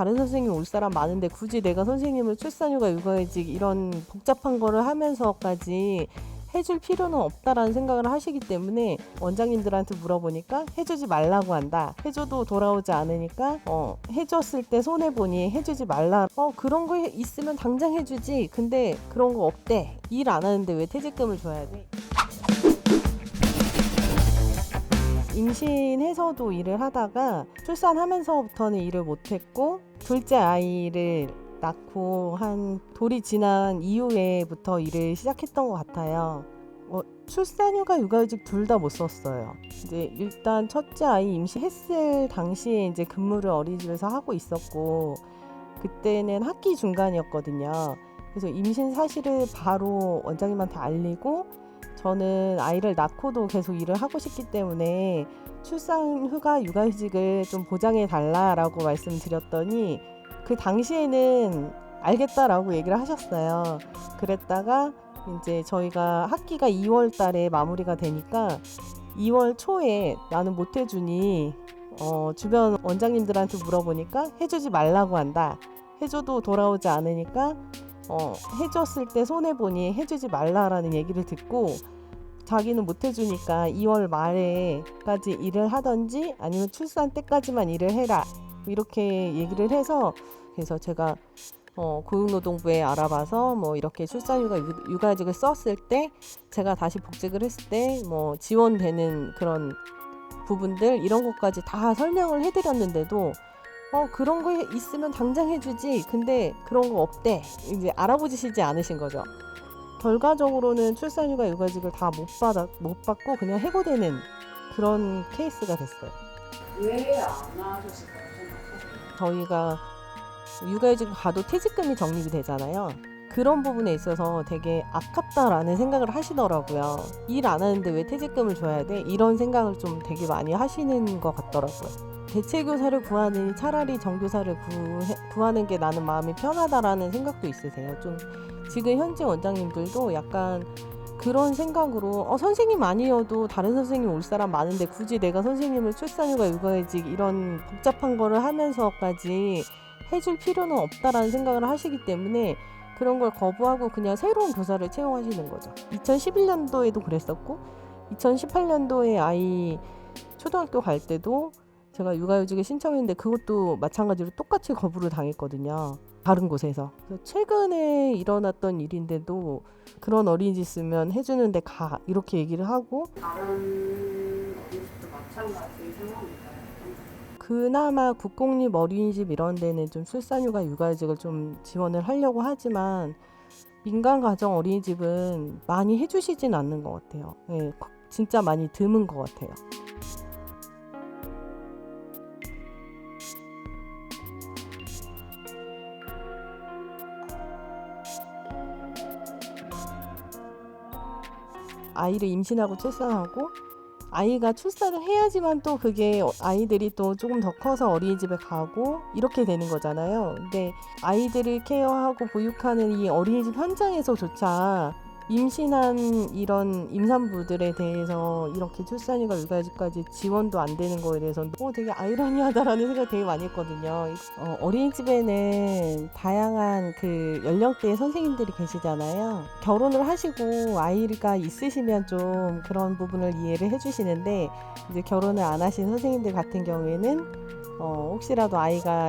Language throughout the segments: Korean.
다른 선생님 올 사람 많은데 굳이 내가 선생님을 출산휴가, 육아휴직 이런 복잡한 거를 하면서까지 해줄 필요는 없다라는 생각을 하시기 때문에 원장님들한테 물어보니까 해주지 말라고 한다. 해줘도 돌아오지 않으니까 해줬을 때 손해보니 해주지 말라. 그런 거 있으면 당장 해주지. 근데 그런 거 없대. 일 안 하는데 왜 퇴직금을 줘야 돼? 임신해서도 일을 하다가 출산하면서부터는 일을 못했고, 둘째 아이를 낳고 한 돌이 지난 이후에부터 일을 시작했던 것 같아요. 출산휴가, 육아휴직 둘 다 못 썼어요. 이제 일단 첫째 아이 임신했을 당시에 이제 근무를 어린이집에서 하고 있었고, 그때는 학기 중간이었거든요. 그래서 임신 사실을 바로 원장님한테 알리고, 저는 아이를 낳고도 계속 일을 하고 싶기 때문에 출산휴가, 육아휴직을 좀 보장해 달라라고 말씀드렸더니 그 당시에는 알겠다라고 얘기를 하셨어요. 그랬다가 이제 저희가 학기가 2월 달에 마무리가 되니까 2월 초에 나는 못 해주니 주변 원장님들한테 물어보니까 해주지 말라고 한다. 해줘도 돌아오지 않으니까 해줬을 때 손해보니 해주지 말라라는 얘기를 듣고, 자기는 못 해주니까 2월 말에까지 일을 하던지 아니면 출산 때까지만 일을 해라, 이렇게 얘기를 해서, 그래서 제가 고용노동부에 알아봐서 이렇게 출산휴가, 육아휴직을 썼을 때 제가 다시 복직을 했을 때 지원되는 그런 부분들, 이런 것까지 다 설명을 해드렸는데도 그런 거 있으면 당장 해주지. 근데 그런 거 없대. 이제 알아보시지 않으신 거죠. 결과적으로는 출산휴가, 육아휴직을 다 못 받고 그냥 해고되는 그런 케이스가 됐어요. 왜 안 하셨을까요? 생각하세요? 저희가 육아휴직 가도 퇴직금이 적립이 되잖아요. 그런 부분에 있어서 되게 아깝다라는 생각을 하시더라고요. 일 안 하는데 왜 퇴직금을 줘야 돼? 이런 생각을 좀 되게 많이 하시는 것 같더라고요. 대체교사를 구하느니 차라리 정교사를 구하는 게 나는 마음이 편하다라는 생각도 있으세요. 좀 지금 현재 원장님들도 약간 그런 생각으로 선생님 아니어도 다른 선생님 올 사람 많은데 굳이 내가 선생님을 출산휴가, 육아휴직 이런 복잡한 거를 하면서까지 해줄 필요는 없다라는 생각을 하시기 때문에 그런 걸 거부하고 그냥 새로운 교사를 채용하시는 거죠. 2011년도에도 그랬었고 2018년도에 아이 초등학교 갈 때도 제가 육아휴직을 신청했는데 그것도 마찬가지로 똑같이 거부를 당했거든요. 다른 곳에서. 그래서 최근에 일어났던 일인데도 그런 어린이집 쓰면 해주는데 가, 이렇게 얘기를 하고, 다른 어린이집도 마찬가지 상황일까요? 그나마 국공립 어린이집 이런 데는 좀 출산휴가, 육아휴직을 좀 지원을 하려고 하지만 민간 가정 어린이집은 많이 해주시진 않는 것 같아요. 네, 진짜 많이 드문 것 같아요. 아이를 임신하고 출산하고 아이가 출산을 해야지만 또 그게 아이들이 또 조금 더 커서 어린이집에 가고 이렇게 되는 거잖아요. 근데 아이들을 케어하고 보육하는 이 어린이집 현장에서조차 임신한 이런 임산부들에 대해서 이렇게 출산휴가, 육아휴직까지 지원도 안 되는 거에 대해서 되게 아이러니하다라는 생각을 되게 많이 했거든요. 어린이집에는 다양한 그 연령대의 선생님들이 계시잖아요. 결혼을 하시고 아이가 있으시면 좀 그런 부분을 이해를 해주시는데, 이제 결혼을 안 하신 선생님들 같은 경우에는 혹시라도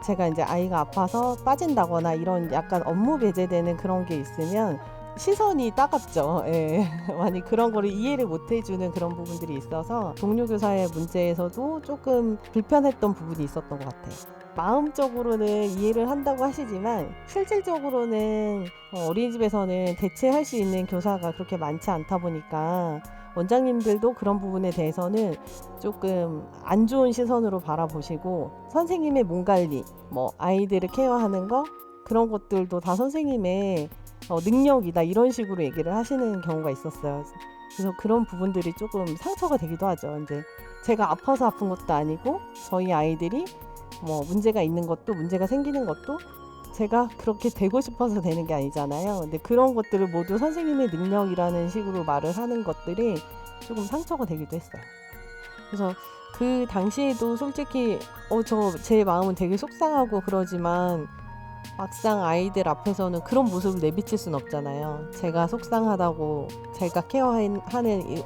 제가 이제 아이가 아파서 빠진다거나 이런 약간 업무 배제되는 그런 게 있으면 시선이 따갑죠. 예. 많이 그런 거를 이해를 못 해주는 그런 부분들이 있어서 동료교사의 문제에서도 조금 불편했던 부분이 있었던 것 같아요. 마음적으로는 이해를 한다고 하시지만 실질적으로는 어린이집에서는 대체할 수 있는 교사가 그렇게 많지 않다 보니까 원장님들도 그런 부분에 대해서는 조금 안 좋은 시선으로 바라보시고, 선생님의 몸 관리, 아이들을 케어하는 거, 그런 것들도 다 선생님의 능력이다, 이런 식으로 얘기를 하시는 경우가 있었어요. 그래서 그런 부분들이 조금 상처가 되기도 하죠. 이제 제가 아파서 아픈 것도 아니고 저희 아이들이 문제가 있는 것도, 문제가 생기는 것도 제가 그렇게 되고 싶어서 되는 게 아니잖아요. 근데 그런 것들을 모두 선생님의 능력이라는 식으로 말을 하는 것들이 조금 상처가 되기도 했어요. 그래서 그 당시에도 솔직히 저 제 마음은 되게 속상하고 그러지만 막상 아이들 앞에서는 그런 모습을 내비칠 순 없잖아요. 제가 속상하다고 제가 케어하는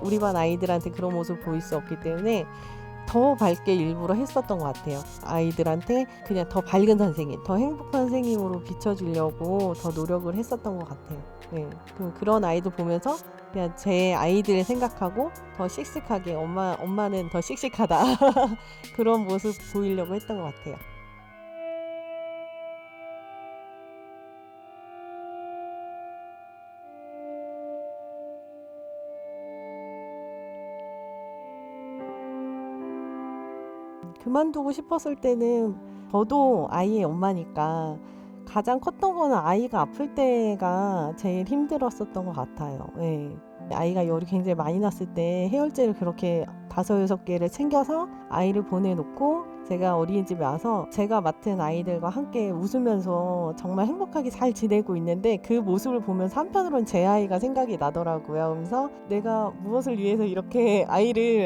우리 반 아이들한테 그런 모습을 보일 수 없기 때문에 더 밝게 일부러 했었던 것 같아요. 아이들한테 그냥 더 밝은 선생님, 더 행복한 선생님으로 비춰주려고 더 노력을 했었던 것 같아요. 네. 그런 아이들 보면서 그냥 제 아이들 생각하고 더 씩씩하게 엄마는 더 씩씩하다 그런 모습 보이려고 했던 것 같아요. 그만두고 싶었을 때는 저도 아이의 엄마니까 가장 컸던 거는 아이가 아플 때가 제일 힘들었었던 것 같아요. 예. 아이가 열이 굉장히 많이 났을 때 해열제를 그렇게 5-6개를 챙겨서 아이를 보내놓고 제가 어린이집에 와서 제가 맡은 아이들과 함께 웃으면서 정말 행복하게 잘 지내고 있는데 그 모습을 보면서 한편으로는 제 아이가 생각이 나더라고요. 그래서 내가 무엇을 위해서 이렇게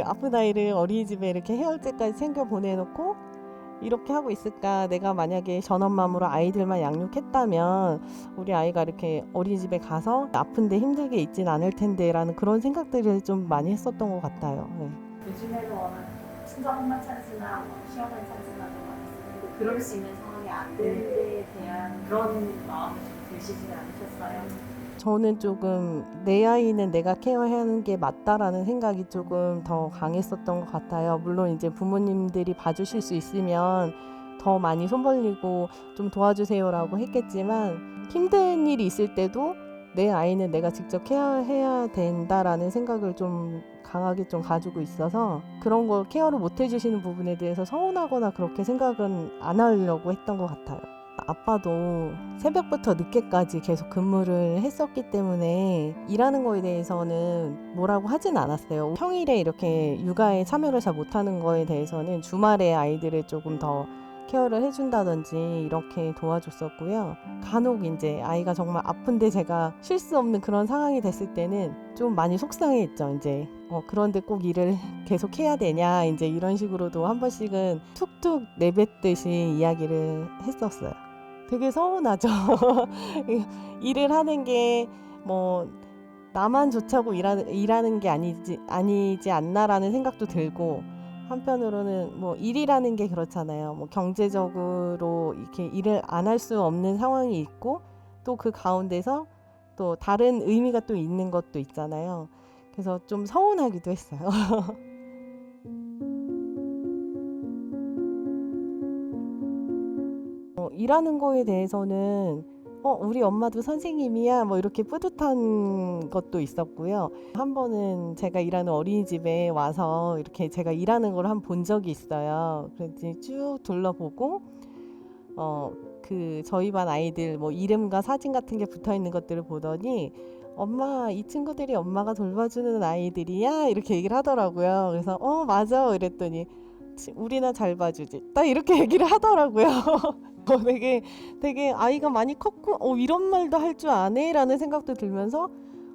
아픈 아이를 어린이집에 이렇게 해열제까지 챙겨 보내놓고 이렇게 하고 있을까? 내가 만약에 전업맘으로 아이들만 양육했다면 우리 아이가 이렇게 어린이집에 가서 아픈데 힘들게 있진 않을 텐데라는 그런 생각들을 좀 많이 했었던 것 같아요. 네. 요즘에는 워낙 친정엄마 찬스나 뭐 시어머니 찬스나 좀 많았어요. 그럴 수 있는 상황이 안 되는 데에 대한 그런 마음이 좀 드시지는 않으셨어요? 저는 조금 내 아이는 내가 케어해야 하는 게 맞다라는 생각이 조금 더 강했었던 것 같아요. 물론 이제 부모님들이 봐주실 수 있으면 더 많이 손 벌리고 좀 도와주세요라고 했겠지만 힘든 일이 있을 때도 내 아이는 내가 직접 케어해야 된다라는 생각을 좀 강하게 좀 가지고 있어서 그런 걸 케어를 못 해주시는 부분에 대해서 서운하거나 그렇게 생각은 안 하려고 했던 것 같아요. 아빠도 새벽부터 늦게까지 계속 근무를 했었기 때문에 일하는 거에 대해서는 뭐라고 하진 않았어요. 평일에 이렇게 육아에 참여를 잘 못하는 거에 대해서는 주말에 아이들을 조금 더 케어를 해준다든지 이렇게 도와줬었고요. 간혹 이제 아이가 정말 아픈데 제가 쉴 수 없는 그런 상황이 됐을 때는 좀 많이 속상했죠. 이제 그런데 꼭 일을 계속 해야 되냐 이제 이런 식으로도 한 번씩은 툭툭 내뱉듯이 이야기를 했었어요. 되게 서운하죠. 일을 하는 게 뭐 나만 좋자고 일하는 게 아니지 않나라는 생각도 들고 한편으로는 뭐 일이라는 게 그렇잖아요. 뭐 경제적으로 이렇게 일을 안 할 수 없는 상황이 있고 또 그 가운데서 또 다른 의미가 또 있는 것도 있잖아요. 그래서 좀 서운하기도 했어요. 일하는 거에 대해서는 우리 엄마도 선생님이야 뭐 이렇게 뿌듯한 것도 있었고요. 한 번은 제가 일하는 어린이집에 와서 이렇게 제가 일하는 걸 한 본 적이 있어요. 그래서 쭉 둘러보고 저희 반 아이들 뭐 이름과 사진 같은 게 붙어 있는 것들을 보더니 엄마 이 친구들이 엄마가 돌봐주는 아이들이야 이렇게 얘기를 하더라고요. 그래서 맞아 이랬더니 우리나 잘 봐주지 딱 이렇게 얘기를 하더라고요. 되게 아이가 많이 컸고 이런 말도 할 줄 아네라는 생각도 들면서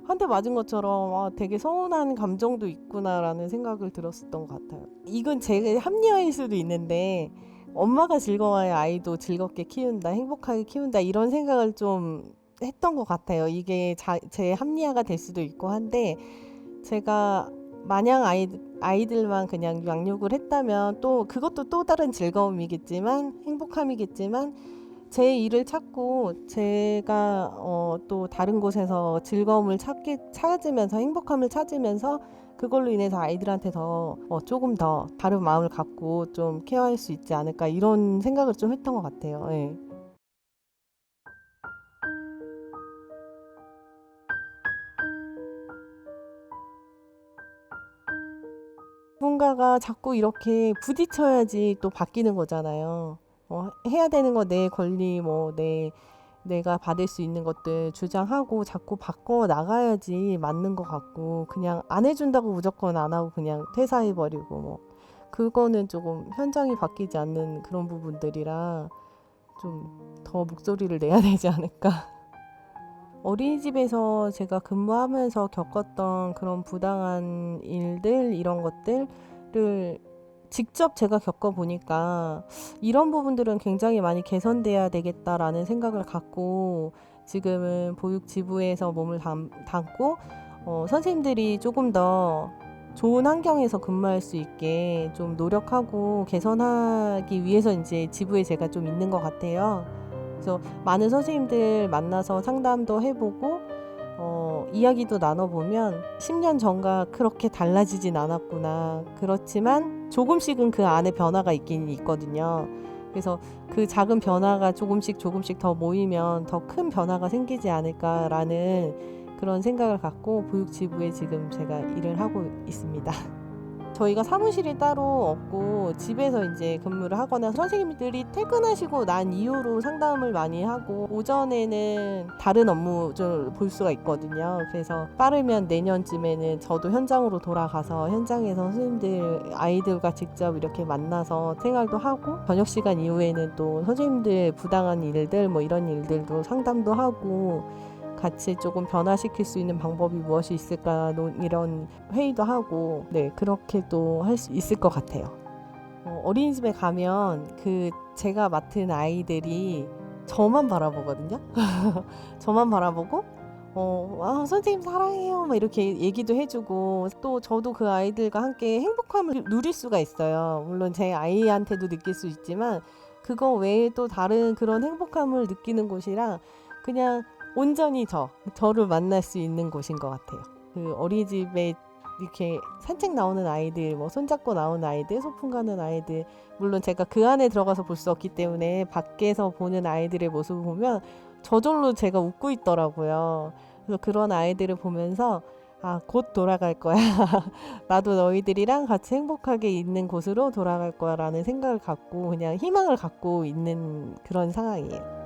한 대 맞은 것처럼 되게 서운한 감정도 있구나라는 생각을 들었었던 것 같아요. 이건 제 합리화일 수도 있는데 엄마가 즐거워야 아이도 즐겁게 키운다, 행복하게 키운다 이런 생각을 좀 했던 것 같아요. 이게 제 합리화가 될 수도 있고 한데 제가 마냥 아이들만 그냥 양육을 했다면 또 그것도 또 다른 즐거움이겠지만 행복함이겠지만 제 일을 찾고 제가 또 다른 곳에서 즐거움을 찾으면서 행복함을 찾으면서 그걸로 인해서 아이들한테 더 조금 더 다른 마음을 갖고 좀 케어할 수 있지 않을까 이런 생각을 좀 했던 것 같아요. 예. 누군가가 자꾸 이렇게 부딪혀야지 또 바뀌는 거잖아요. 해야 되는 거 내 권리 내가 받을 수 있는 것들 주장하고 자꾸 바꿔 나가야지 맞는 것 같고 그냥 안 해준다고 무조건 안 하고 그냥 퇴사해버리고 뭐 그거는 조금 현장이 바뀌지 않는 그런 부분들이라 좀 더 목소리를 내야 되지 않을까. 어린이집에서 제가 근무하면서 겪었던 그런 부당한 일들 이런 것들을 직접 제가 겪어보니까 이런 부분들은 굉장히 많이 개선돼야 되겠다라는 생각을 갖고 지금은 보육지부에서 몸을 담고 선생님들이 조금 더 좋은 환경에서 근무할 수 있게 좀 노력하고 개선하기 위해서 이제 지부에 제가 좀 있는 것 같아요. 그래서 많은 선생님들 만나서 상담도 해보고 이야기도 나눠보면 10년 전과 그렇게 달라지진 않았구나. 그렇지만 조금씩은 그 안에 변화가 있긴 있거든요. 그래서 그 작은 변화가 조금씩 더 모이면 더 큰 변화가 생기지 않을까라는 그런 생각을 갖고 보육지부에 지금 제가 일을 하고 있습니다. 저희가 사무실이 따로 없고 집에서 이제 근무를 하거나 선생님들이 퇴근하시고 난 이후로 상담을 많이 하고 오전에는 다른 업무를 볼 수가 있거든요. 그래서 빠르면 내년쯤에는 저도 현장으로 돌아가서 현장에서 선생님들 아이들과 직접 이렇게 만나서 생활도 하고 저녁 시간 이후에는 또 선생님들 부당한 일들 뭐 이런 일들도 상담도 하고 같이 조금 변화시킬 수 있는 방법이 무엇이 있을까 이런 회의도 하고 네 그렇게 또 할 수 있을 것 같아요. 어린이집에 가면 그 제가 맡은 아이들이 저만 바라보거든요. 저만 바라보고 선생님 사랑해요 막 이렇게 얘기도 해주고 또 저도 그 아이들과 함께 행복함을 누릴 수가 있어요. 물론 제 아이한테도 느낄 수 있지만 그거 외에 또 다른 그런 행복함을 느끼는 곳이라 그냥 온전히 저를 만날 수 있는 곳인 것 같아요. 그 어린이집에 이렇게 산책 나오는 아이들, 뭐 손잡고 나오는 아이들, 소풍 가는 아이들, 물론 제가 그 안에 들어가서 볼 수 없기 때문에 밖에서 보는 아이들의 모습을 보면 저절로 제가 웃고 있더라고요. 그래서 그런 아이들을 보면서 곧 돌아갈 거야. 나도 너희들이랑 같이 행복하게 있는 곳으로 돌아갈 거야 라는 생각을 갖고 그냥 희망을 갖고 있는 그런 상황이에요.